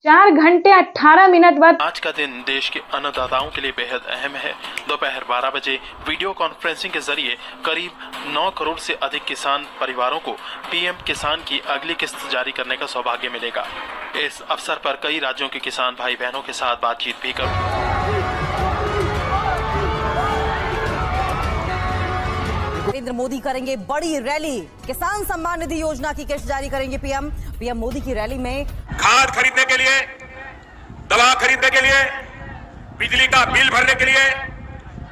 4 घंटे 18 मिनट बाद आज का दिन देश के अन्नदाताओं के लिए बेहद अहम है। दोपहर 12 बजे वीडियो कॉन्फ्रेंसिंग के जरिए करीब 9 करोड़ से अधिक किसान परिवारों को पीएम किसान की अगली किस्त जारी करने का सौभाग्य मिलेगा। इस अवसर पर कई राज्यों के किसान भाई बहनों के साथ बातचीत भी करूंगा। नरेंद्र मोदी करेंगे बड़ी रैली, किसान सम्मान निधि योजना की किस्त जारी करेंगे पीएम मोदी की रैली में खाद खरीदने के लिए, दवा खरीदने के लिए, बिजली का बिल भरने के लिए,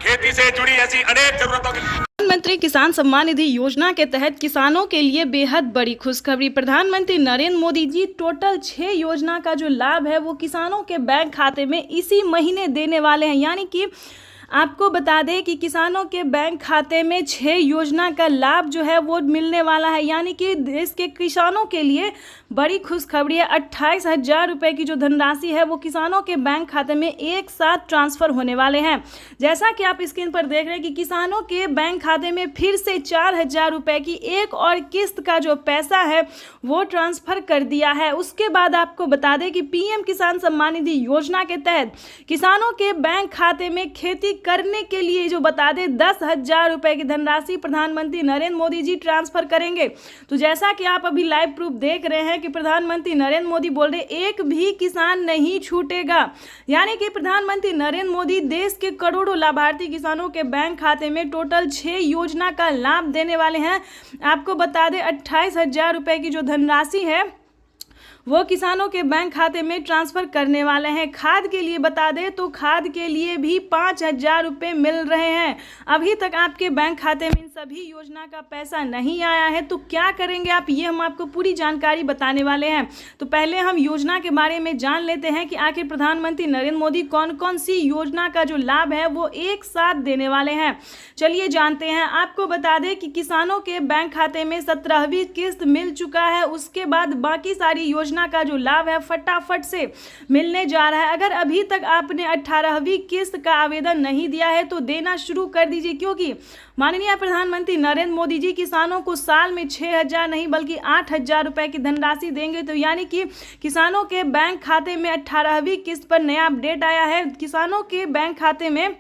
खेती से जुड़ी ऐसी अनेक जरूरतों के लिए प्रधानमंत्री किसान सम्मान निधि योजना के तहत किसानों के लिए बेहद बड़ी खुशखबरी। प्रधानमंत्री नरेंद्र मोदी जी टोटल 6 योजना का जो लाभ है वो किसानों के बैंक खाते में इसी महीने देने वाले हैं। यानी कि आपको बता दें कि किसानों के बैंक खाते में 6 योजना का लाभ जो है वो मिलने वाला है। यानी कि देश के किसानों के लिए बड़ी खुशखबरी है। 28,000 रुपये की जो धनराशि है वो किसानों के बैंक खाते में एक साथ ट्रांसफ़र होने वाले हैं। जैसा कि आप स्क्रीन पर देख रहे हैं कि किसानों के बैंक खाते में फिर से 4,000 रुपये की एक और किस्त का जो पैसा है वो ट्रांसफ़र कर दिया है। उसके बाद आपको बता दें कि पीएम किसान सम्मान निधि योजना के तहत किसानों के बैंक खाते में खेती करने के लिए जो बता दें 10,000 रुपये की धनराशि प्रधानमंत्री नरेंद्र मोदी जी ट्रांसफर करेंगे। तो जैसा कि आप अभी लाइव प्रूफ देख रहे हैं कि प्रधानमंत्री नरेंद्र मोदी बोल रहे एक भी किसान नहीं छूटेगा। यानी कि प्रधानमंत्री नरेंद्र मोदी देश के करोड़ों लाभार्थी किसानों के बैंक खाते में टोटल 6 योजना का लाभ देने वाले हैं। आपको बता दें 28,000 रुपये की जो धनराशि है वो किसानों के बैंक खाते में ट्रांसफ़र करने वाले हैं। खाद के लिए बता दें तो खाद के लिए भी 5,000 रुपये मिल रहे हैं। अभी तक आपके बैंक खाते में इन सभी योजना का पैसा नहीं आया है तो क्या करेंगे आप, ये हम आपको पूरी जानकारी बताने वाले हैं। तो पहले हम योजना के बारे में जान लेते हैं कि आखिर प्रधानमंत्री नरेंद्र मोदी कौन कौन सी योजना का जो लाभ है वो एक साथ देने वाले हैं। चलिए जानते हैं। आपको बता दें कि किसानों के बैंक खाते में 17वीं किस्त मिल चुका है। उसके बाद बाकी सारी योजना का जो लाभ है फटाफट से मिलने जा रहा है। अगर अभी तक आपने 18वीं किस्त का आवेदन नहीं दिया है तो देना शुरू कर दीजिए, क्योंकि माननीय प्रधानमंत्री नरेंद्र मोदी जी किसानों को साल में 6,000 नहीं बल्कि 8,000 रुपए की धनराशि देंगे। तो यानी कि किसानों के बैंक खाते में 18वीं किस्त पर नया अपडेट आया है। किसानों के बैंक खाते में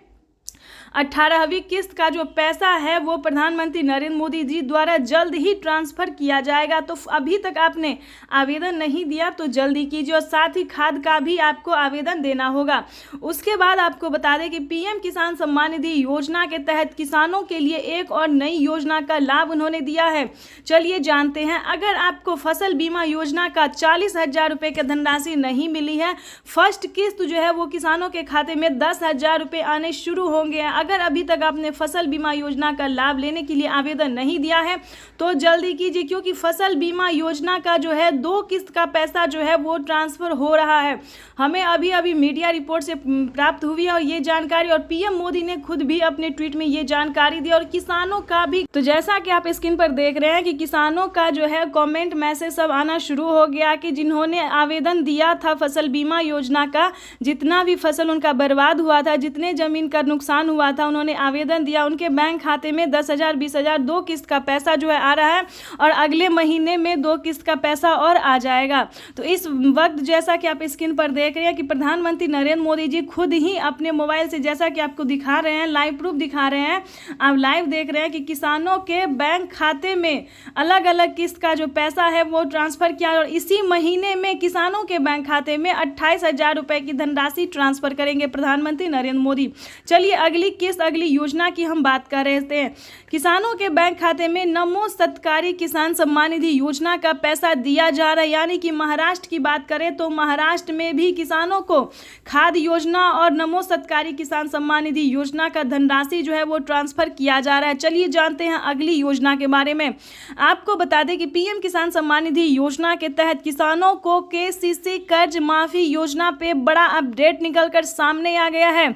18वीं किस्त का जो पैसा है वो प्रधानमंत्री नरेंद्र मोदी जी द्वारा जल्द ही ट्रांसफ़र किया जाएगा। तो अभी तक आपने आवेदन नहीं दिया तो जल्दी कीजिए और साथ ही खाद का भी आपको आवेदन देना होगा। उसके बाद आपको बता दें कि पीएम किसान सम्मान निधि योजना के तहत किसानों के लिए एक और नई योजना का लाभ उन्होंने दिया है। चलिए जानते हैं। अगर आपको फसल बीमा योजना का 40,000 रुपये की धनराशि नहीं मिली है, फर्स्ट किस्त जो है वो किसानों के खाते में 10,000 रुपये आने शुरू होंगे। अगर अभी तक आपने फसल बीमा योजना का लाभ लेने के लिए आवेदन नहीं दिया है तो जल्दी कीजिए, क्योंकि फसल बीमा योजना का जो है 2 किस्त का पैसा जो है वो ट्रांसफ़र हो रहा है। हमें अभी मीडिया रिपोर्ट से प्राप्त हुई है और ये जानकारी, और पीएम मोदी ने खुद भी अपने ट्वीट में ये जानकारी दी और किसानों का भी। तो जैसा कि आप स्क्रीन पर देख रहे हैं कि किसानों का जो है कमेंट मैसेज सब आना शुरू हो गया कि जिन्होंने आवेदन दिया था फसल बीमा योजना का, जितना भी फसल उनका बर्बाद हुआ था, जितने ज़मीन का नुकसान हुआ था, उन्होंने आवेदन दिया, उनके बैंक खाते में 10,000 20,000 2 किस्त का पैसा जो है आ रहा है और अगले महीने में 2 किस्त का पैसा और आ जाएगा। तो इस वक्त जैसा कि आप स्क्रीन पर देख रहे हैं कि प्रधानमंत्री नरेंद्र मोदी जी खुद ही अपने मोबाइल से, जैसा कि आपको दिखा रहे हैं, लाइव प्रूफ दिखा रहे हैं, आप लाइव देख रहे हैं कि किसानों के बैंक खाते में अलग अलग किस्त का जो पैसा है वो ट्रांसफ़र किया और इसी महीने में किसानों के बैंक खाते में 28,000 रुपये की धनराशि ट्रांसफ़र करेंगे प्रधानमंत्री नरेंद्र मोदी। चलिए अगली योजना की हम बात कर रहे थे। किसानों के बैंक खाते में नमो सत्कारी किसान सम्मान निधि योजना का पैसा दिया जा रहा है। यानी कि महाराष्ट्र की बात करें तो महाराष्ट्र में भी किसानों को खाद योजना और नमो सत्कारी किसान सम्मान निधि योजना का धनराशि जो है वो ट्रांसफ़र किया जा रहा है। चलिए जानते हैं अगली योजना के बारे में। आपको बता दें कि पीएम किसान सम्मान निधि योजना के तहत किसानों को केसीसी कर्ज माफी योजना पे बड़ा अपडेट निकलकर सामने आ गया है।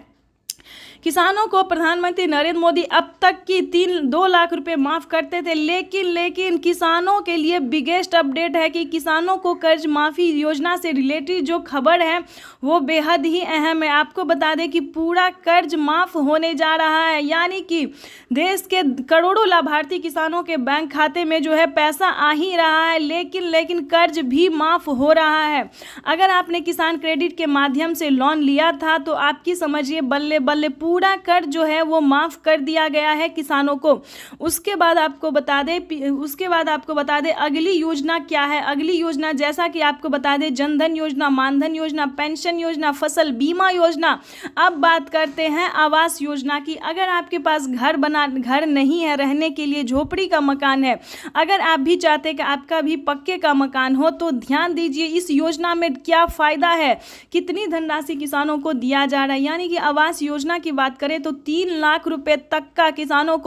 किसानों को प्रधानमंत्री नरेंद्र मोदी अब तक की 2 लाख रुपए माफ करते थे, लेकिन किसानों के लिए बिगेस्ट अपडेट है कि किसानों को कर्ज माफी योजना से रिलेटेड जो खबर है वो बेहद ही अहम है। आपको बता दें कि पूरा कर्ज माफ होने जा रहा है, यानी कि देश के करोड़ों लाभार्थी किसानों के बैंक खाते में जो है पैसा आ ही रहा है, लेकिन कर्ज भी माफ हो रहा है। अगर आपने किसान क्रेडिट के माध्यम से लोन लिया था तो आपकी समझिए बल्ले बल्ले पूरा कर्ज जो है वो माफ कर दिया गया है किसानों को। उसके बाद आपको बता दें अगली योजना क्या है। अगली योजना जैसा कि आपको बता दें जनधन योजना, मानधन योजना, पेंशन योजना, फसल बीमा योजना। अब बात करते हैं आवास योजना की। अगर आपके पास घर नहीं है, रहने के लिए झोपड़ी का मकान है, अगर आप भी चाहते हैं कि आपका भी पक्के का मकान हो तो ध्यान दीजिए इस योजना में क्या फायदा है, कितनी धनराशि किसानों को दिया जा रहा है। यानी कि आवास योजना की बात करें तो 3 लाख रुपए तक का किसानों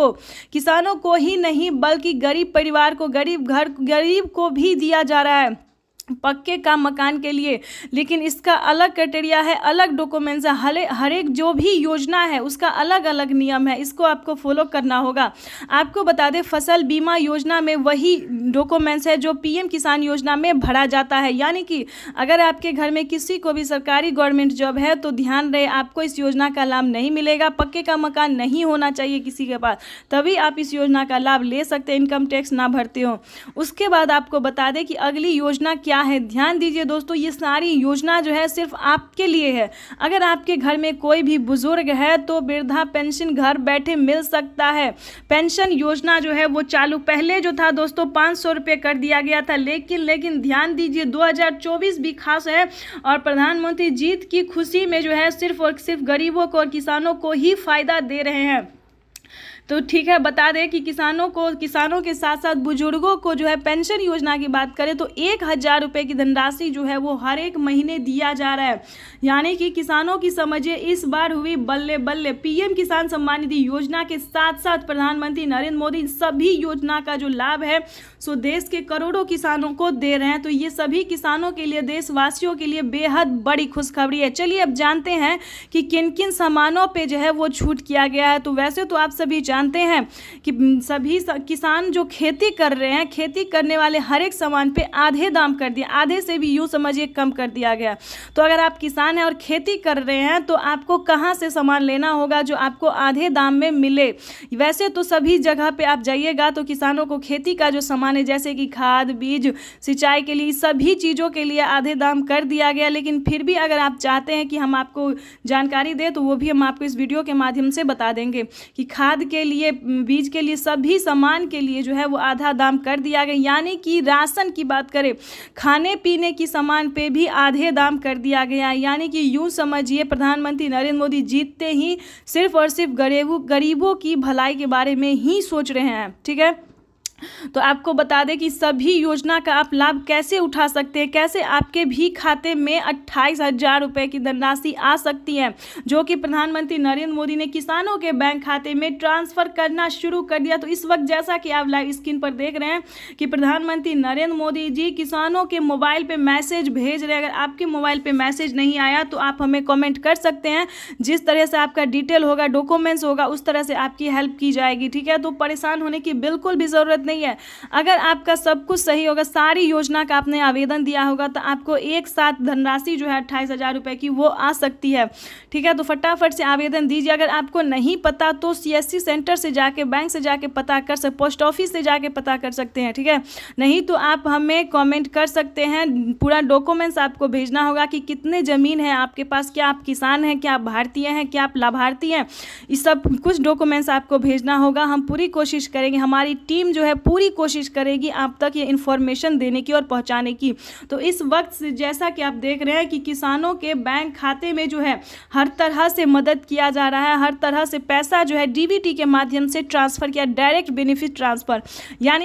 को ही नहीं बल्कि गरीब परिवार को, गरीब को भी दिया जा रहा है पक्के का मकान के लिए। लेकिन इसका अलग क्राइटेरिया है, अलग डॉक्यूमेंट्स है, हर एक जो भी योजना है उसका अलग अलग नियम है, इसको आपको फॉलो करना होगा। आपको बता दें फसल बीमा योजना में वही डॉक्यूमेंट्स है जो पीएम किसान योजना में भरा जाता है। यानी कि अगर आपके घर में किसी को भी सरकारी गवर्नमेंट जॉब है तो ध्यान रहे आपको इस योजना का लाभ नहीं मिलेगा। पक्के का मकान नहीं होना चाहिए किसी के पास, तभी आप इस योजना का लाभ ले सकते हैं, इनकम टैक्स ना भरते हो। उसके बाद आपको बता दें कि अगली योजना क्या है। ध्यान दीजिए दोस्तों, ये सारी योजना जो है सिर्फ आपके लिए है। अगर आपके घर में कोई भी बुजुर्ग है तो वृद्धा पेंशन घर बैठे मिल सकता है। पेंशन योजना जो है वो चालू पहले जो था दोस्तों 500 रुपये कर दिया गया था, लेकिन ध्यान दीजिए 2024 भी खास है और प्रधानमंत्री जीत की खुशी में जो है सिर्फ और सिर्फ गरीबों को और किसानों को ही फायदा दे रहे हैं। तो ठीक है, बता दें कि किसानों के साथ साथ बुजुर्गों को जो है पेंशन योजना की बात करें तो 1000 रुपये की धनराशि जो है वो हर एक महीने दिया जा रहा है। यानी कि किसानों की समझिए इस बार हुई बल्ले बल्ले। पीएम किसान सम्मान निधि योजना के साथ साथ प्रधानमंत्री नरेंद्र मोदी सभी योजना का जो लाभ है सो देश के करोड़ों किसानों को दे रहे हैं। तो ये सभी किसानों के लिए, देशवासियों के लिए बेहद बड़ी खुशखबरी है। चलिए अब जानते हैं कि किन किन सामानों पे जो है वो छूट किया गया है। तो वैसे तो आप सभी जानते हैं कि सभी किसान जो खेती कर रहे हैं, खेती करने वाले हर एक सामान पे आधे दाम कर दिया, आधे से भी यूँ समझिए कम कर दिया गया। तो अगर आप किसान हैं और खेती कर रहे हैं तो आपको कहाँ से सामान लेना होगा जो आपको आधे दाम में मिले। वैसे तो सभी जगह पे आप जाइएगा तो किसानों को खेती का जो सामान है जैसे कि खाद, बीज, सिंचाई के लिए सभी चीज़ों के लिए आधे दाम कर दिया गया। लेकिन फिर भी अगर आप चाहते हैं कि हम आपको जानकारी दें तो वो भी हम आपको इस वीडियो के माध्यम से बता देंगे कि खाद के लिए, बीज के लिए, सभी सामान के लिए जो है वो आधा दाम कर दिया गया। यानी कि राशन की बात करें, खाने पीने की सामान पे भी आधे दाम कर दिया गया। यानी कि यूँ समझिए प्रधानमंत्री नरेंद्र मोदी जीतते ही सिर्फ और सिर्फ गरीबों की भलाई के बारे में ही सोच रहे हैं। ठीक है, तो आपको बता दें कि सभी योजना का आप लाभ कैसे उठा सकते हैं, कैसे आपके भी खाते में 28,000 रुपये की धनराशि आ सकती है जो कि प्रधानमंत्री नरेंद्र मोदी ने किसानों के बैंक खाते में ट्रांसफ़र करना शुरू कर दिया। तो इस वक्त जैसा कि आप लाइव स्क्रीन पर देख रहे हैं कि प्रधानमंत्री नरेंद्र मोदी जी किसानों के मोबाइल पे मैसेज भेज रहे हैं। अगर आपके मोबाइल पे मैसेज नहीं आया तो आप हमें कमेंट कर सकते हैं, जिस तरह से आपका डिटेल होगा, डॉक्यूमेंट्स होगा, उस तरह से आपकी हेल्प की जाएगी। ठीक है, तो परेशान होने की बिल्कुल भी ज़रूरत नहीं है। अगर आपका सब कुछ सही होगा, सारी योजना का आपने आवेदन दिया होगा तो आपको एक साथ धनराशि जो है 28,000 रुपये की वो आ सकती है। ठीक है, तो फटाफट से आवेदन दीजिए। अगर आपको नहीं पता तो CSC सेंटर से जाके, बैंक से जाके पता कर सकते, पोस्ट ऑफिस से जाके पता कर सकते हैं। ठीक है, नहीं तो आप हमें कमेंट कर सकते हैं। पूरा डॉक्यूमेंट्स आपको भेजना होगा कि कितने ज़मीन है आपके पास, क्या आप किसान हैं, क्या आप भारतीय हैं, क्या आप लाभार्थी हैं, इस सब कुछ डॉक्यूमेंट्स आपको भेजना होगा। हम पूरी कोशिश करेंगे, हमारी टीम जो है पूरी कोशिश करेगी आप तक ये इन्फॉर्मेशन देने की और पहुंचाने की। तो इस वक्त जैसा कि आप देख रहे हैं कि किसानों के बैंक खाते में जो है हर तरह से मदद किया जा रहा है, हर तरह से पैसा जो है DBT के माध्यम से ट्रांसफ़र किया, डायरेक्ट बेनिफिट ट्रांसफ़र। यानी